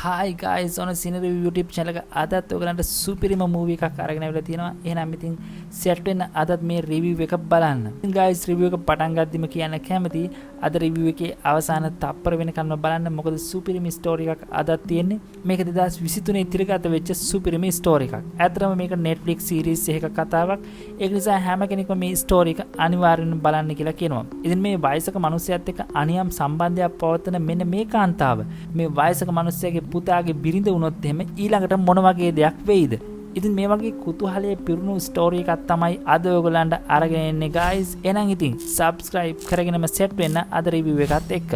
Hi guys on a Cine Review YouTube channel එක අදත් ඔයගලන්ට සුපිරිම මූවි එකක් අරගෙන ආවිලා තියෙනවා. එහෙනම් ඉතින් සෙට් වෙන්න අදත් මේ රිවිව් එක බලන්න. ඉතින් guys රිවිව් එක පටන් ගද්දිම කියන්න කැමති අද රිවිව් එකේ අවසාන තප්පර වෙනකන්ම බලන්න. මොකද සුපිරිම ස්ටෝරි එකක් අදත් තියෙන්නේ. මේක 2023 තිරගත වෙච්ච සුපිරිම ස්ටෝරි එකක්. ඇත්තටම මේක Netflix series එකක කතාවක්. ඒක නිසා හැම කෙනෙක්ම මේ ස්ටෝරි එක අනිවාර්යෙන්ම බලන්න කියලා කියනවා. ඉතින් මේ වයසක මිනිසයාත් එක්ක අනියම් සම්බන්ධයක් පවත්වන මෙන්න මේ කාන්තාව මේ වයසක මිනිසයාගේ පුතාගේ බිරිඳ වුණොත් එහෙම ඊළඟට මොන වගේ දෙයක් වෙයිද? ඉතින් මේ වගේ කුතුහලයේ පිරුණු ස්ටෝරි එකක් තමයි අද ඔයගොල්ලන්ට අරගෙන එන්නේ guys. එහෙනම් ඉතින් subscribe කරගෙනම set වෙන්න අද review එකත් එක්ක.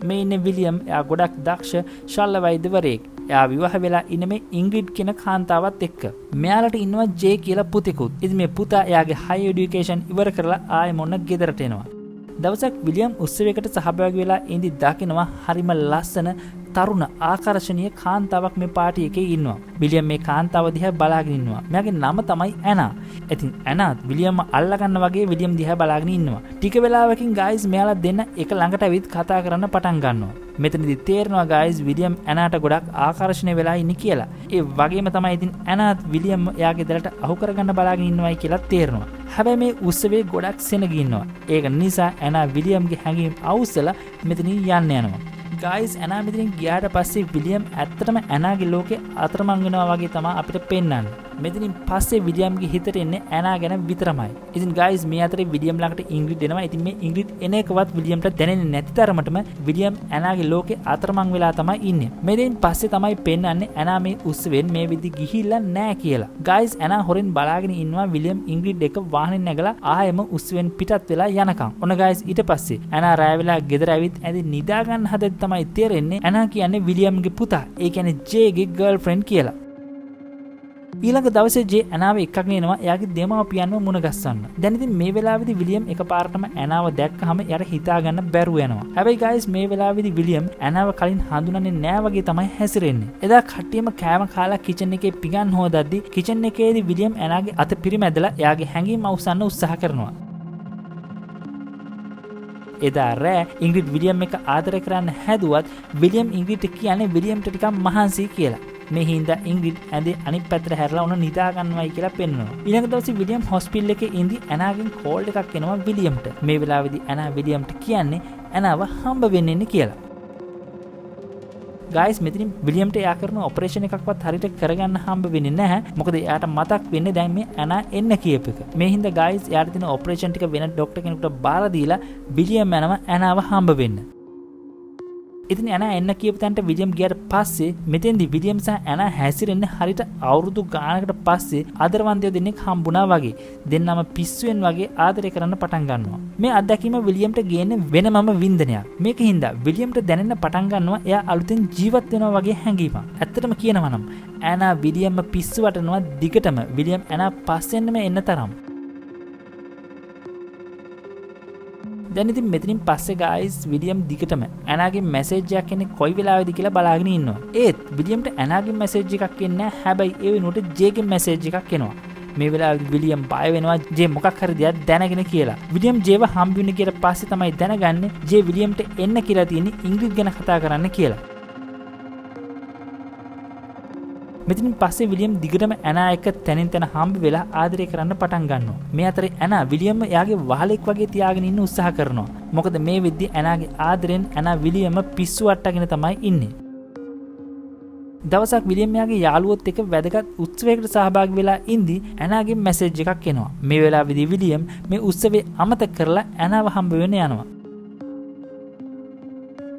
මේ ඉන්නේ විලියම්. එයා ගොඩක් දක්ෂ ශල්‍ය වෛද්‍යවරයෙක්. එයා විවාහ වෙලා ඉන්නේ මේ ඉන්ග්‍රිඩ් කියන කාන්තාවත් එක්ක. මෙයාලට ඉන්නවා ජේ කියලා පුතෙකුත්. ඉතින් මේ පුතා එයාගේ high education ඉවර කරලා ආයෙ මොන ගෙදරට එනවා. දවසක් විලියම් උත්සවයකට සහභාගී වෙලා ඉඳි දකිනවා හරිම ලස්සන තරුණ ආකර්ශනීය කාන්තාවක් මේ පාටි එකේ ඉන්නවා. විලියම් මේ කාන්තාව දිහා බලාගෙන ඉන්නවා. මෙයාගේ නම තමයි ඇනා. ඉතින් ඇනාත් විලියම්ව අල්ලගන්න වගේ විලියම් දිහා බලාගෙන ඉන්නවා. ටික වෙලාවකින් guys මෙයාලා දෙන්න එක ළඟට ඇවිත් කතා කරන්න පටන් ගන්නවා. මෙතනදී තේරෙනවා guys විලියම් ඇනාට ගොඩක් ආකර්ෂණය වෙලා ඉන්නේ කියලා. ඒ වගේම තමයි ඉතින් ඇනාත් විලියම් එයාගේ දලට අහු කරගන්න බලාගෙන ඉන්නවයි කියලා තේරෙනවා. හැබැයි මේ උත්සවයේ ගොඩක් සෙනග ඉන්නවා. ඒක නිසා ඇනා විලියම්ගේ හැඟීම් අවුස්සලා මෙතනින් යන්න යනවා. guys ඇනා මෙතනින් ගියාට පස්සේ විලියම් ඇත්තටම ඇනාගේ ලෝකේ අතරමං වෙනවා වගේ තමයි අපිට පෙන්වන්නේ. මෙතනින් පස්සේ විලියම්ගේ හිතට එන්නේ ඇනා ගැන විතරමයි. ඉතින් guys මේ අතරේ විලියම් ළඟට ඉන්ග්‍රිඩ් එනවා. ඉතින් මේ ඉන්ග්‍රිඩ් එන එකවත් විලියම්ට දැනෙන්නේ නැති තරමටම විලියම් ඇනාගේ ලෝකේ අතරමං වෙලා තමයි ඉන්නේ. මෙතනින් පස්සේ තමයි පෙන්වන්නේ ඇනා මේ උත්සවෙන් මේ විදි ගිහිල්ලා නැහැ කියලා. guys ඇනා හොරෙන් බලාගෙන ඉන්නවා විලියම් ඉන්ග්‍රිඩ් එක වාහනේ නැගලා ආයෙම උත්සවෙන් පිටත් වෙලා යනකම්. ඔන්න guys ඊට පස්සේ ඇනා රැය වෙලා ගෙදර ඇවිත් ඇඳි නිදා ගන්න හදද්දි තමයි තේරෙන්නේ ඇනා කියන්නේ විලියම්ගේ පුතා. ඒ කියන්නේ ජේගේ ගර්ල්ෆ්‍රෙන්ඩ් කියලා. ඊළඟ දවසේ ජේ ඇනාව එක්කගෙන එනවා එයාගේ දෙමාපියන්ව මුණ ගස්සන්න. දැන් ඉතින් මේ වෙලාවේදී විලියම් එකපාරටම ඇනාව දැක්කහම එයාට හිතා ගන්න බැරුව යනවා. හැබැයි guys මේ වෙලාවේදී විලියම් ඇනාව කලින් හඳුනන්නේ නැහැ වගේ තමයි හැසිරෙන්නේ. එදා කට්ටියම කෑම කාලා කිචන් එකේ පිගන් හොදද්දි කිචන් එකේදී විලියම් ඇනාගේ අත පිරිමැදලා එයාගේ හැඟීම් අවසන්න උත්සාහ කරනවා. එදා රෑ ඉන්ග්‍රිඩ් විලියම් එක ආදරය කරන්න හැදුවත් විලියම් ඉන්ග්‍රිඩ්ට කියන්නේ විලියම්ට ටිකක් මහන්සි කියලා. මේ හින්දා ඉන්ග්‍රිඩ් ඇඳේ අනිත් පැත්තට හැරලා උන නිදා ගන්නවයි කියලා පෙන්වනවා. ඊළඟ දවසේ විලියම් හොස්පිටල් එකේ ඉඳි ඇනාගෙන් කෝල් එකක් එනවා විලියම්ට. මේ වෙලාවේදී ඇනා විලියම්ට කියන්නේ ඇනාව හම්බ වෙන්න ඉන්නේ කියලා. guys මෙතනින් විලියම්ට එයා කරන ඔපරේෂන් එකක්වත් හරියට කරගන්න හම්බ වෙන්නේ නැහැ. මොකද එයාට මතක් වෙන්නේ දැන් මේ ඇනා එන්න කියප එක. මේ හින්දා guys එයාට තියෙන ඔපරේෂන් ටික වෙන ડોක්ටර් කෙනෙකුට බාර දීලා විලියම් යනවා ඇනාව හම්බ වෙන්න. ඉතින් ඇනා එන්න කියපු තැනට විලියම් ගියාට පස්සේ මෙතෙන්දී විලියම් සහ ඇනා හැසිරෙන්නේ හරියට අවුරුදු ගානකට පස්සේ ආදරවන්තයෝ දෙන්නෙක් හම්බුණා වගේ. දෙන්නම පිස්සුවෙන් වගේ ආදරය කරන්න පටන් ගන්නවා. මේ අත්දැකීම විලියම්ට ගේන්නේ වෙනමම වින්දනයක්. මේක හින්දා විලියම්ට දැනෙන්න පටන් ගන්නවා එයා අලුතෙන් ජීවත් වෙනවා වගේ හැඟීමක්. ඇත්තටම කියනවා නම් ඇනා විලියම්ව පිස්සු වටනවා දිගටම විලියම් ඇනා පස්සෙන්නම එන්න තරම්. දැන් ඉතින් මෙතනින් පස්සේ guys විලියම් දිගටම ඇනාගේ මැසේජ් එකක් එන්නේ කොයි වෙලාවෙද කියලා බලාගෙන ඉන්නවා. ඒත් විලියම්ට ඇනාගේ මැසේජ් එකක් එන්නේ නැහැ. හැබැයි ඒ වෙනුවට ජේගේ මැසේජ් එකක් එනවා. මේ වෙලාවේ විලියම් බය වෙනවා ජේ මොකක් හරි දෙයක් දැනගෙන කියලා. විලියම් ජේව හම්බ වෙන්න කියලා පස්සේ තමයි දැනගන්නේ ජේ විලියම්ට එන්න කියලා තියෙන්නේ ඉන්ග්‍රිඩ් ගැන කතා කරන්න කියලා. මෙතනින් පස්සේ විලියම් දිගටම ඇනා එක්ක තැනින් තැන හම්බ වෙලා ආදරය කරන්න පටන් ගන්නවා. මේ අතරේ ඇනා විලියම්ව එයාගේ වහලෙක් වගේ තියාගෙන ඉන්න උත්සාහ කරනවා. මොකද මේ වෙද්දි ඇනාගේ ආදරෙන් ඇනා විලියම්ව පිස්සු වට්ටගෙන තමයි ඉන්නේ. දවසක් විලියම් එයාගේ යාළුවොත් එක්ක වැදගත් උත්සවයකට සහභාගී වෙලා ඉඳි ඇනාගේ මැසේජ් එකක් එනවා. මේ වෙලාවේදී විලියම් මේ උත්සවේ අමතක කරලා ඇනාව හම්බ වෙන්න යනවා.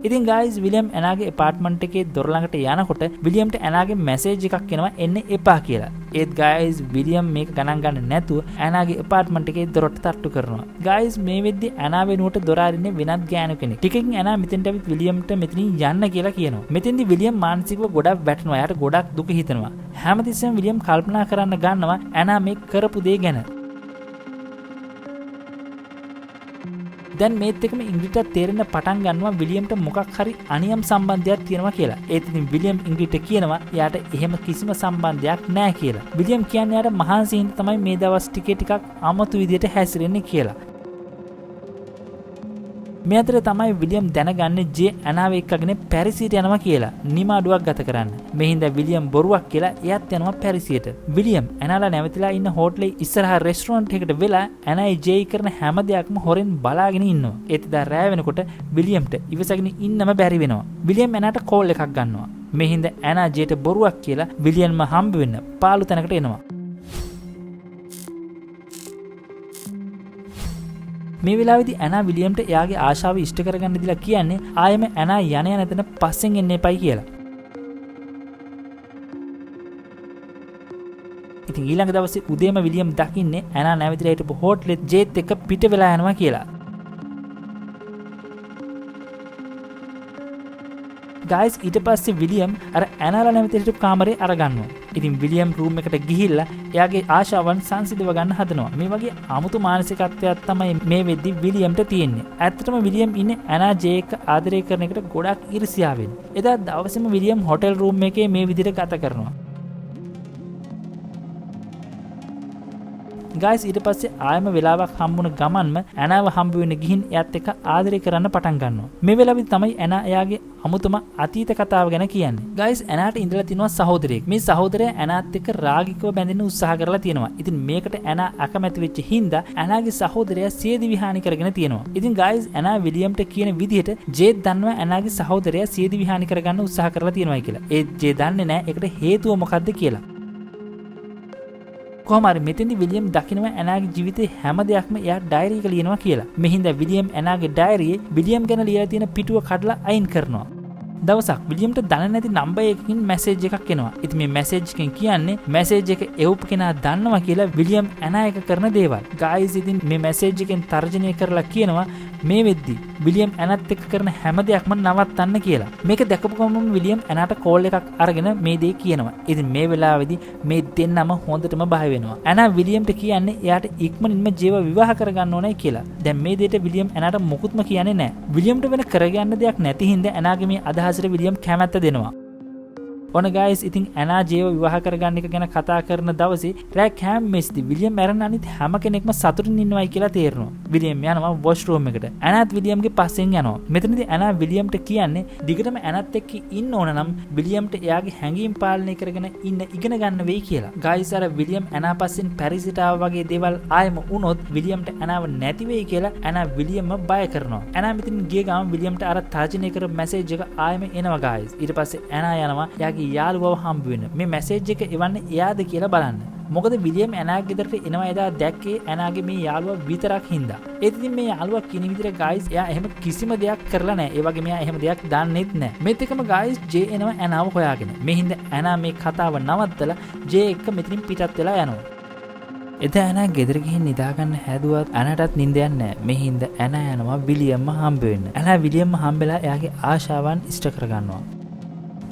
ඉතින් guys විලියම් ඇනාගේ ඇපාර්ට්මන්ට් එකේ දොර ළඟට යනකොට විලියම්ට ඇනාගේ මැසේජ් එකක් එනවා එන්න එපා කියලා. ඒත් guys විලියම් මේක ගණන් ගන්න නැතුව ඇනාගේ ඇපාර්ට්මන්ට් එකේ දොරට තට්ටු කරනවා. guys මේ වෙද්දි ඇනා වෙනුවට දොර අරින්නේ වෙනත් ගෑනු කෙනෙක්. ටිකකින් ඇනා මෙතෙන්ට ඇවිත් විලියම්ට මෙතනින් යන්න කියලා කියනවා. මෙතෙන්දි විලියම් මානසිකව ගොඩක් වැටෙනවා. එයාට ගොඩක් දුක හිතෙනවා. හැමතිස්සෙම විලියම් කල්පනා කරන්න ගන්නවා ඇනා මේ කරපු දේ ගැන. දැන් මේත් එකම ඉන්ග්‍රිඩ්ට තේරෙන්න පටන් ගන්නවා විලියම්ට මොකක් හරි අනියම් සම්බන්ධයක් තියෙනවා කියලා. ඒත් ඉතින් විලියම් ඉන්ග්‍රිඩ්ට කියනවා එයාට එහෙම කිසිම සම්බන්ධයක් නැහැ කියලා. විලියම් කියන්නේ එයාට මහන්සි හින්දා තමයි මේ දවස් ටිකේ ටිකක් අමතු විදියට හැසිරෙන්නේ කියලා. මේ අතර තමයි විලියම් දැනගන්නේ ජේ ඇනාව එක්කගෙන පැරිසියට යනවා කියලා නිමාඩුවක් ගත කරන්න. මේ හින්දා විලියම් බොරුවක් කියලා එයත් යනවා පැරිසියට. විලියම් ඇනාලා නැවතිලා ඉන්න හෝටලේ ඉස්සරහා රෙස්ටුරන්ට් එකට වෙලා ඇනායි ජේ කරන හැම දෙයක්ම හොරෙන් බලාගෙන ඉන්නවා. ඒත් දා රෑ වෙනකොට විලියම්ට ඉවසගෙන ඉන්නම බැරි වෙනවා. විලියම් ඇනාට කෝල් එකක් ගන්නවා. මේ හින්දා ඇනා ජේට බොරුවක් කියලා විලියම්ම හම්බ වෙන්න පාළු තැනකට එනවා. මේ වෙලාවේදී ඇනා විලියම්ට එයාගේ ආශාව ඉෂ්ට කරගන්න දීලා කියන්නේ ආයෙම ඇනා යන තැන පස්සෙන් එන්න එපයි කියලා. ඉතින් ඊළඟ දවසේ උදේම විලියම් දකින්නේ ඇනා නැවතිලා හිටපු හෝටලෙත් ජේත් එක්ක පිට වෙලා යනවා කියලා. ගයිස් ඊට පස්සේ විලියම් අර ඇනාලා නැවතිලා හිටපු කාමරේ අරගන්නවා. ඉතින් විලියම් රූම් එකට ගිහිල්ලා එයාගේ ආශාවන් සංසිඳව ගන්න හදනවා. මේ වගේ අමුතු මානසිකත්වයක් තමයි මේ වෙද්දි විලියම්ට තියෙන්නේ. ඇත්තටම විලියම් ඉන්නේ ඇනා ජේ එක ආදරය කරන එකට ගොඩක් ඊර්ෂ්‍යාවෙන්. එදා දවසේම විලියම් හෝටල් රූම් එකේ මේ විදිහට ගත කරනවා. ගයිස් ඊට පස්සේ ආයම වෙලාවක් හම්බුන ගමන්ම ඇනාව හම්බ වෙන්න ගිහින් එයාත් එක්ක ආදරය කරන්න පටන් ගන්නවා. මේ වෙලාවෙදි තමයි ඇනා එයාගේ අමුතුම අතීත කතාව ගැන කියන්නේ. ගයිස් ඇනාට ඉඳලා තිනවා සහෝදරයෙක්. මේ සහෝදරයා ඇනාත් එක්ක රාගිකව බැඳෙන්න උත්සාහ කරලා තියෙනවා. ඉතින් මේකට ඇනා අකමැති වෙච්ච හින්දා ඇනාගේ සහෝදරයා සියදිවි හානි කරගෙන තියෙනවා. ඉතින් ගයිස් ඇනා විලියම්ට කියන විදිහට ජේත් දන්නවා ඇනාගේ සහෝදරයා සියදිවි හානි කරගන්න උත්සාහ කරලා තියෙනවා කියලා. ඒත් ජේ දන්නේ නැහැ ඒකට හේතුව මොකක්ද කියලා. කොහොම හරි මෙතෙන්දි විලියම් දකිනවා ඇනාගේ ජීවිතේ හැම දෙයක්ම එයා ඩයරි එක ලියනවා කියලා. මෙහින්දා විලියම් ඇනාගේ ඩයරියේ විලියම් ගැන ලියලා තියෙන පිටුව කඩලා අයින් කරනවා. දවසක් විලියම්ට දන්නේ නැති නම්බර් එකකින් මැසේජ් එකක් එනවා. ඉතින් මේ මැසේජ් එකෙන් කියන්නේ මැසේජ් එක එවපු කෙනා දන්නවා කියලා විලියම් ඇනා එක කරන දේවල්. ගයිස් ඉතින් මේ මැසේජ් එකෙන් තර්ජනය කරලා කියනවා මේ වෙද්දි විලියම් ඇනත් එක්ක කරන හැම දෙයක්ම නවත්තන්න කියලා. මේක දැකපු ගමන් විලියම් ඇනාට කෝල් එකක් අරගෙන මේ දේ කියනවා. ඉතින් මේ වෙලාවේදී මේ දෙන්නම හොඳටම බය වෙනවා. ඇනා විලියම්ට කියන්නේ එයාට ඉක්මනින්ම ජේව විවාහ කරගන්න ඕනේ කියලා. දැන් මේ දෙයට විලියම් ඇනාට මොකුත්ම කියන්නේ නැහැ. විලියම්ට වෙන කරගන්න දෙයක් නැති හින්දා ඇනාගේ මේ අදහසට විලියම් කැමැත්ත දෙනවා. ඔන්න ගයිස් ඉතින් ඇනා ජේව විවාහ කරගන්න එක ගැන කතා කරන දවසේ රෑ කෑම් මෙස්දී විලියම් මැරෙන අනිත් හැම කෙනෙක්ම සතුටින් ඉන්නවයි කියලා තේරෙනවා. විලියම් යනවා වොෂ්රූම් එකට. ඇනාත් විලියම්ගේ පස්සෙන් යනවා. මෙතනදී ඇනා විලියම්ට කියන්නේ දිගටම ඇනත් එක්ක ඉන්න ඕන නම් විලියම්ට එයාගේ හැඟීම් පාලනය කරගෙන ඉන්න ඉගෙන ගන්න වෙයි කියලා. ගයිස් අර විලියම් ඇනා පස්සෙන් පැරිසිට ආව වගේ දේවල් ආයෙම වුණොත් විලියම්ට ඇනාව නැති වෙයි කියලා ඇනා විලියම්ම බය කරනවා. ඇනා මෙතන ගිය ගමන් විලියම්ට අර තර්ජනය කර මැසේජ් එක ආයෙම එනවා ගයිස්. ඊට පස්සේ ඇනා යනවා එයාගේ යාළුවව හම්බ වෙන්න. මේ මැසේජ් එක එවන්නේ එයාද කියලා බලන්න. මොකද විලියම් ඇනාගේ ගෙදරට එනවා එදා දැක්කේ ඇනාගේ මේ යාළුවා විතරක් හින්දා. ඒත් ඉතින් මේ යාළුවා කින විදිහට ගයිස් එයා එහෙම කිසිම දෙයක් කරලා නැහැ. ඒ වගේ මෙයා එහෙම දෙයක් දන්නෙත් නැහැ. මේත් එකම ගයිස් ජේ එනවා ඇනාව හොයාගෙන. මේ හින්දා ඇනා මේ කතාව නවත්තලා ජේ එක්ක මෙතනින් පිටත් වෙලා යනවා. එදා ඇනා ගෙදර ගිහින් නිදාගන්න හැදුවත් ඇනාටත් නිින්ද යන්නේ නැහැ. මේ හින්දා ඇනා යනවා විලියම්ම හම්බ වෙන්න. ඇනා විලියම්ම හම්බෙලා එයාගේ ආශාවන් ඉෂ්ට කරගන්නවා.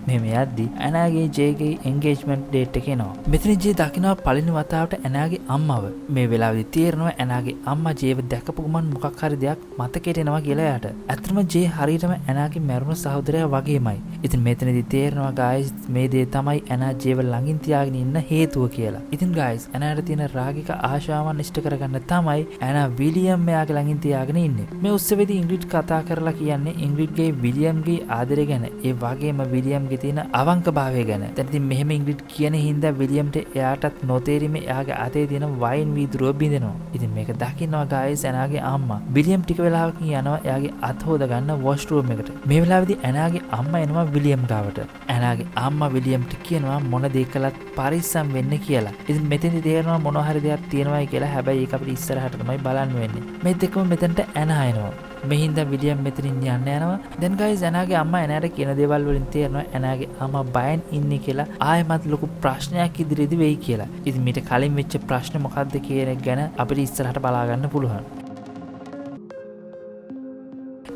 මෙහෙම යද්දි ඇනාගේ ජේගේ එන්ගේජ්මන්ට් ඩේට් එක එනවා. මෙතන ජේ දකිනවා පළවෙනි වතාවට ඇනාගේ අම්මව. මේ වෙලාවේදී තේරෙනවා ඇනාගේ අම්මා ජේව දැකපු ගමන් මොකක් හරි දෙයක් මතකයට එනවා කියලා එයාට. ඇත්තටම ජේ හරියටම ඇනාගේ මැරුණු සහෝදරයා වගේමයි. ඉතින් මෙතනදී තේරෙනවා ගායිස් මේ දේ තමයි ඇනා ජේව ළඟින් තියාගෙන ඉන්න හේතුව කියලා. ඉතින් ගායිස් ඇනාට තියෙන රාගික ආශාවන් ඉෂ්ට කරගන්න තමයි ඇනා විලියම් එයාගේ ළඟින් තියාගෙන ඉන්නේ. මේ උත්සවයේදී ඉන්ග්‍රිඩ් කතා කරලා කියන්නේ ඉන්ග්‍රිඩ්ගේ විලියම්ගේ ආදරය ගැන. ඒ වගේම විලියම් තියෙන අවංකභාවය ගැන. දැන් ඉතින් මෙහෙම ඉන්ග්‍රිඩ් කියන හින්දා විලියම්ට එයාටත් නොතේරිම එයාගේ අතේ තියෙන වයින් වීදුරුව බිඳෙනවා. ඉතින් මේක දකින්නවා ගායිස් ඇනාගේ අම්මා. විලියම් ටික වෙලාවකින් යනවා එයාගේ අත හොද ගන්න වොෂ්රූම් එකට. මේ වෙලාවේදී ඇනාගේ අම්මා එනවා විලියම් ගාවට. ඇනාගේ අම්මා විලියම්ට කියනවා මොන දේ කළත් පරිස්සම් වෙන්න කියලා. ඉතින් මෙතෙන්දි තේරෙනවා මොනවා හරි දෙයක් තියෙනවායි කියලා. හැබැයි ඒක අපිට ඉස්සරහට තමයි බලන්න වෙන්නේ. මේ දෙකම මෙතනට ඇනා එනවා. මෙහින්දා විලියම් මෙතනින් යන්න යනවා. දැන් ගයිස් ඇනාගේ අම්මා ඇනාට කියන දේවල් වලින් තේරෙනවා ඇනාගේ අම්මා බයෙන් ඉන්නේ කියලා ආයෙමත් ලොකු ප්‍රශ්නයක් ඉදිරියේදී වෙයි කියලා. ඉතින් මීට කලින් වෙච්ච ප්‍රශ්න මොකක්ද කියන එක ගැන අපිට ඉස්සරහට බලා ගන්න පුළුවන්.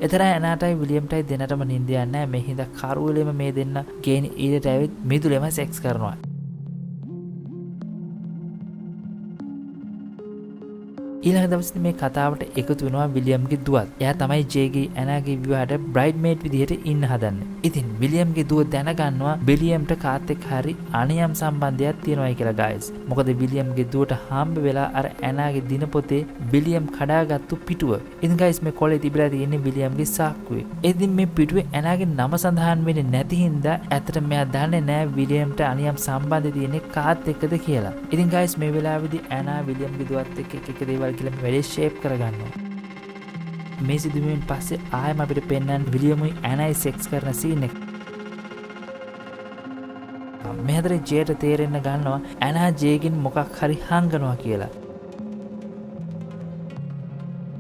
එතන ඇනාටයි විලියම්ටයි දෙන්නටම නිින්ද යන්නේ නැහැ. මේ හින්දා කරුවලෙම මේ දෙන්න ගේන ඊට ඇවිත් මිදුලෙම සෙක්ස් කරනවා. ඊළඟ දවසේ මේ කතාවට එකතු වෙනවා විලියම්ගේ දුවත්. එයා තමයි ජේගේ ඇනාගේ විවාහයට බ්‍රයිඩ්මේඩ් විදිහට ඉන්න හදන්නේ. ඉතින් විලියම්ගේ දුව දැනගන්නවා විලියම්ට කාත් එක්ක හරි අනියම් සම්බන්ධයක් තියෙනවායි කියලා guys. මොකද විලියම්ගේ දුවට හම්බ වෙලා අර ඇනාගේ දිනපොතේ විලියම් කඩාගත්තු පිටුව. ඉතින් guys මේ කොලේ තිබිලා තියෙන්නේ විලියම්ගේ සාක්කුවේ. ඉතින් මේ පිටුවේ ඇනාගේ නම සඳහන් වෙන්නේ නැති හින්දා ඇත්තට මෙයා දන්නේ නැහැ විලියම්ට අනියම් සම්බන්ධය තියෙන්නේ කාත් එක්කද කියලා. ඉතින් guys මේ වෙලාවේදී ඇනා විලියම්ගේ දුවත් එක්ක එක දේවල් කියලා වැඩි ෂේප් කරගන්නවා. මේ සිදුවීමෙන් පස්සේ ආයෙම අපිට පෙන්වන්න විලියම්යි ඇනයි සෙක්ස් කරන සීන් එක. මේ හතරේ ජේට තේරෙන්න ගන්නවා ඇනා ජේගෙන් මොකක් හරි හංගනවා කියලා.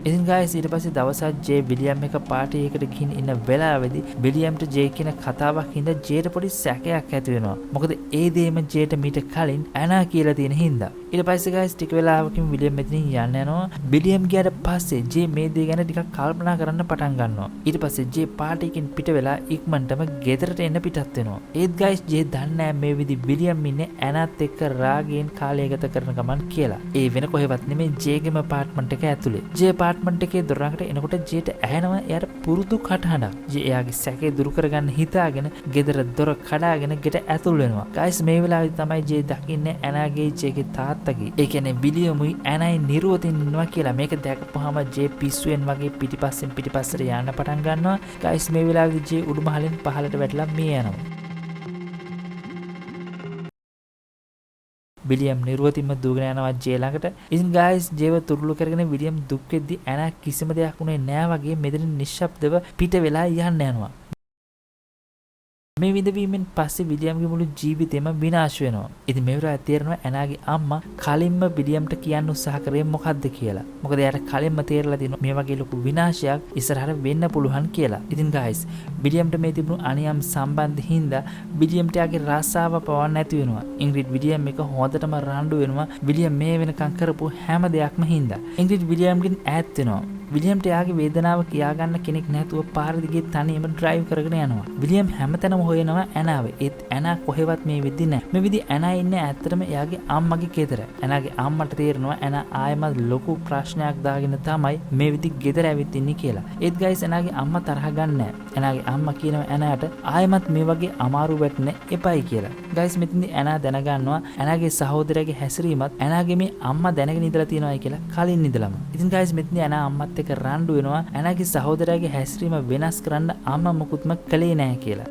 ඉතින් guys ඊට පස්සේ දවසක් ජේ විලියම් එක පාටි එකකට ගිහින් ඉන්න වෙලාවේදී විලියම්ට ජේ කියන කතාවක් හින්දා ජේට පොඩි සැකයක් ඇති වෙනවා. මොකද ඒ දේම ජේට මීට කලින් ඇනා කියලා තියෙන හින්දා. ඊට පස්සේ guys ටික වෙලාවකින් විලියම් මෙතනින් යන්න යනවා. විලියම් ගියාට පස්සේ ජේ මේ දේ ගැන ටිකක් කල්පනා කරන්න පටන් ගන්නවා. ඊට පස්සේ ජේ පාටි එකකින් පිට වෙලා ඉක්මනටම ගෙදරට එන්න පිටත් වෙනවා. ඒත් guys ජේ දන්නේ මේ විදි විලියම් ඉන්නේ ඇනාත් එක්ක රාගයෙන් කාලය ගත කරන ගමන් කියලා. ඒ වෙන කොහෙවත් නෙමෙයි ජේගේම අපාර්ට්මන්ට් එක ඇතුලේ. ජේ අපාර්ට්මන්ට් එකේ දොර ළඟට එනකොට ජේට ඇහෙනවා එයාට පුරුදු කටහඬක්. ජේ එයාගේ සැකේ දුරු කරගන්න හිතාගෙන ගෙදර දොර කඩාගෙන ගෙට ඇතුල් වෙනවා. guys මේ වෙලාවේදී තමයි ජේ දකින්නේ ඇනාගේ ජේගේ තාත්තගේ. ඒ කියන්නේ විලියම්යි ඇනයි නිරුවතින් ඉන්නවා කියලා. මේක දැකපුවාම ජේ පිස්සුවෙන් වගේ පිටිපස්සෙන් පිටිපස්සට යන්න පටන් ගන්නවා. guys මේ වෙලාවේදී ජේ උඩුමහලෙන් පහළට වැටලා මිය යනවා. විලියම් නිරුවතින්ම දුවගෙන යනවා ජේ ළඟට. ඉතින් guys ජේව තුරුළු කරගෙන විලියම් දුක් වෙද්දී ඇනා කිසිම දෙයක් උනේ නෑ වගේ මෙතන නිශ්ශබ්දව පිට වෙලා යන්න යනවා. මේ විඳවීමෙන් පස්සේ විලියම්ගේ මුළු ජීවිතේම විනාශ වෙනවා. ඉතින් මේ වෙලාවට තේරෙනවා ඇනාගේ අම්මා කලින්ම විලියම්ට කියන්න උත්සාහ කරේ මොකද්ද කියලා. මොකද එයාට කලින්ම තේරලා දිනවා මේ වගේ ලොකු විනාශයක් ඉස්සරහට වෙන්න පුළුවන් කියලා. ඉතින් guys විලියම්ට මේ තිබුණු අනියම් සම්බන්ධ හින්දා විලියම්ට යාගේ රස්සාව පවන්න නැති වෙනවා. ඉංග්‍රිඩ් විලියම් එක හොඳටම රණ්ඩු වෙනවා. විලියම් මේ වෙනකන් කරපු හැම දෙයක්ම හින්දා. ඉංග්‍රිඩ් විලියම්ගෙන් ඈත් වෙනවා. විලියම්ට යාගේ වේදනාව කියාගන්න කෙනෙක් නැතුව පාර දිගේ තනියම ඩ්‍රයිව් කරගෙන යනවා. විලියම් හැමතැනම හොයනවා ඇනාව. ඒත් ඇනා කොහෙවත් මේ වෙද්දි නැහැ. මේ විදි ඇනා ඉන්නේ ඇත්තටම එයාගේ අම්මගේ ගෙදර. ඇනාගේ අම්මට තේරෙනවා ඇනා ආයෙමත් ලොකු ප්‍රශ්නයක් දාගෙන තමයි මේ විදි ගෙදර ඇවිත් ඉන්නේ කියලා. ඒත් guys ඇනාගේ අම්මා තරහ ගන්නෑ. ඇනාගේ අම්මා කියනවා ඇනාට ආයෙමත් මේ වගේ අමාරු වැටෙන්න එපයි කියලා. guys මෙතනදී ඇනා දැනගන්නවා ඇනාගේ සහෝදරයාගේ හැසිරීමත් ඇනාගේ මේ අම්මා දැනගෙන ඉඳලා තියෙනවායි කියලා කලින් ඉඳලම. ඉතින් guys මෙතනදී ඇනා අම්මත් එක්ක රණ්ඩු වෙනවා ඇනාගේ සහෝදරයාගේ හැසිරීම වෙනස් කරන්න අම්මා මොකුත්ම කළේ නැහැ කියලා.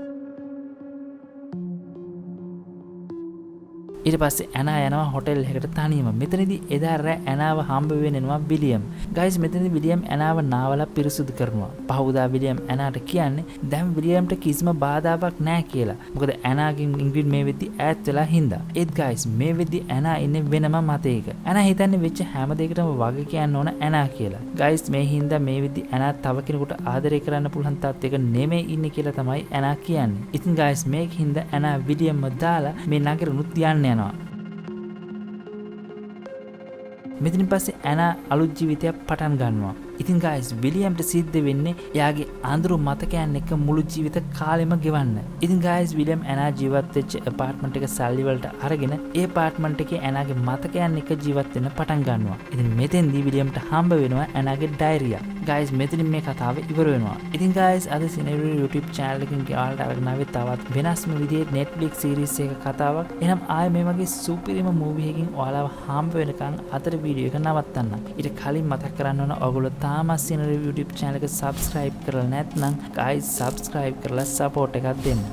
ඊට පස්සේ ඇනා යනවා හොටෙල් එකකට තනියම. මෙතනදී එදා රෑ ඇනාව හම්බ වෙනවා විලියම්. guys මෙතනදී විලියම් ඇනාව නාවලා පිරිසුදු කරනවා. පහුදා විලියම් ඇනාට කියන්නේ දැන් විලියම්ට කිසිම බාධාවක් නැහැ කියලා. මොකද ඇනාගෙන් ඉංග්‍රිඩ් මේ වෙද්දි ඈත් වෙලා හින්දා. ඒත් guys මේ වෙද්දි ඇනා ඉන්නේ වෙනම මතයක. ඇනා හිතන්නේ වෙච්ච හැම දෙයකටම වග කියන්න ඕන ඇනා කියලා. guys මේ හින්දා මේ වෙද්දි ඇනා තව කෙනෙකුට ආදරය කරන්න පුළුවන් තාත්තයක නෙමෙයි ඉන්නේ කියලා තමයි ඇනා කියන්නේ. ඉතින් guys මේක හින්දා ඇනා විලියම්ව දාලා මේ නගරෙනුත් යන්න යනවා. මෙතනින් පස්සේ ඇනා අලුත් ජීවිතයක් පටන් ගන්නවා. ඉතින් guys විලියම්ට සිද්ධ වෙන්නේ එයාගේ අඳුරු මතකයන් එක්ක මුළු ජීවිත කාලෙම ගෙවන්න. ඉතින් guys විලියම් ඇනා ජීවත් වෙච්ච අපාර්ට්මන්ට් එක සල්ලි වලට අරගෙන ඒ අපාර්ට්මන්ට් එකේ ඇනාගේ මතකයන් එක්ක ජීවත් වෙන්න පටන් ගන්නවා. ඉතින් මෙතෙන්දී විලියම්ට හම්බ වෙනවා ඇනාගේ ඩයරියක්. guys මෙතනින් මේ කතාව ඉවර වෙනවා. ඉතින් guys අද සිනෙවිරි YouTube channel එකකින් ඔයාලට අරගෙන ආවේ තවත් වෙනස්ම විදිහේ Netflix series එක කතාවක්. එහෙනම් ආයේ මේ වගේ සුපිරිම movie එකකින් ඔයාලව හම්බ වෙනකන් අතර වීඩියෝ එක නවත්තන්න. ඊට කලින් මතක් කරන්න ඕන ඔයගොල්ලෝ තාමත් සිනෙවිරි YouTube channel එක subscribe කරලා නැත්නම් guys subscribe කරලා support එකක් දෙන්න.